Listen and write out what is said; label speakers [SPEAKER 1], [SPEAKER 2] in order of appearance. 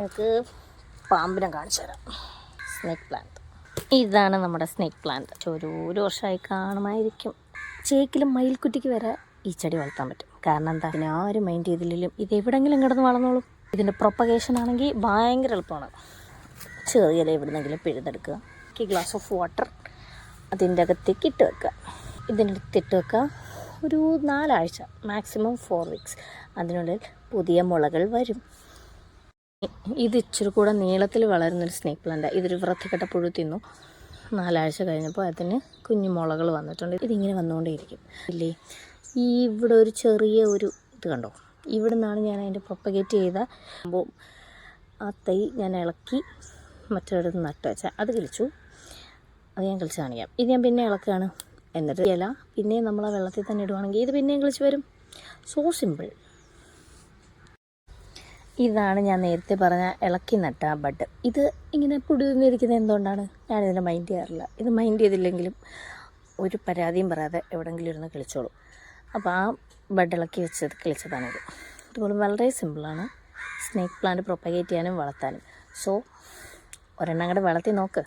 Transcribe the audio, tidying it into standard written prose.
[SPEAKER 1] നമുക്ക് പാമ്പിനെ കാണിച്ചു തരാം. Snake plant. ഇതാണ് നമ്മുടെ സ്നേക്ക് പ്ലാന്റ്. ഒരു വർഷമായി കാണുമായിരിക്കും. ചേക്കിലും മയിൽക്കുറ്റിക്ക് വരെ ഈ ചെടി വളർത്താൻ പറ്റും. കാരണം എന്താ, പിന്നെ ആരും മൈൻഡ് ചെയ്തില്ലെങ്കിലും ഇത് എവിടെയെങ്കിലും കിടന്ന് വളർന്നോളും. ഇതിൻ്റെ പ്രൊപ്പഗേഷൻ ആണെങ്കിൽ ഭയങ്കര എളുപ്പമാണ്. ചെറിയ എവിടെന്നെങ്കിലും പിഴുതെടുക്കുക, ഗ്ലാസ് ഓഫ് വാട്ടർ അതിൻ്റെ അകത്തേക്ക് ഇട്ട് വെക്കുക. ഇതിനടുത്തിട്ട് വെക്കുക ഒരു 4 ആഴ്ച, മാക്സിമം 4 വീക്സ്. അതിനുള്ളിൽ പുതിയ മുളകൾ വരും. ഇത് ഇച്ചിരി കൂടെ നീളത്തിൽ വളരുന്നൊരു സ്നേക്ക് പ്ലാന്റ്. ഇതൊരു വൃത്തികെട്ട പുഴു തിന്നു. 4 ആഴ്ച കഴിഞ്ഞപ്പോൾ അതിന് കുഞ്ഞു മുളകൾ വന്നിട്ടുണ്ട്. ഇതിങ്ങനെ വന്നുകൊണ്ടേയിരിക്കും ഇല്ലേ. ഇവിടെ ഒരു ചെറിയ ഒരു ഇത് കണ്ടോ, ഇവിടെ നിന്നാണ് ഞാൻ അതിൻ്റെ പ്രൊപ്പഗേറ്റ് ചെയ്ത ആ തൈ ഞാൻ ഇളക്കി മറ്റൊരിടത്ത് നട്ട് വെച്ചാൽ അത് കിളിച്ചു. അത് ഞാൻ കിളിച്ച് കാണിക്കാം. ഇത് ഞാൻ പിന്നെ ഇളക്കുകയാണ്. എന്നിട്ട് ഇല പിന്നെയും നമ്മൾ ആ വെള്ളത്തിൽ തന്നെ ഇടുവാണെങ്കിൽ ഇത് പിന്നെയും കിളിച്ച് വരും. So simple. ഇതാണ് ഞാൻ നേരത്തെ പറഞ്ഞ ഇളക്കി നട്ട ബഡ്. ഇത് ഇങ്ങനെ പൊടിഞ്ഞിരിക്കുന്നത് എന്തുകൊണ്ടാണ്? ഞാനിതിനെ മൈൻഡ് ചെയ്യാറില്ല. ഇത് മൈൻഡ് ചെയ്തില്ലെങ്കിലും ഒരു പരാതിയും പറയാതെ എവിടെയെങ്കിലും ഇരുന്ന് കിളിച്ചോളും. അപ്പോൾ ആ ബഡ് ഇളക്കി വെച്ചത് കിളിച്ചതാണിത്. ഇതുപോലെ വളരെ സിമ്പിളാണ് സ്നേക്ക് പ്ലാന്റ് പ്രൊപ്പഗേറ്റ് ചെയ്യാനും വളർത്താനും. സോ ഒരെണ്ണം കൂടെ വളർത്തി നോക്ക്.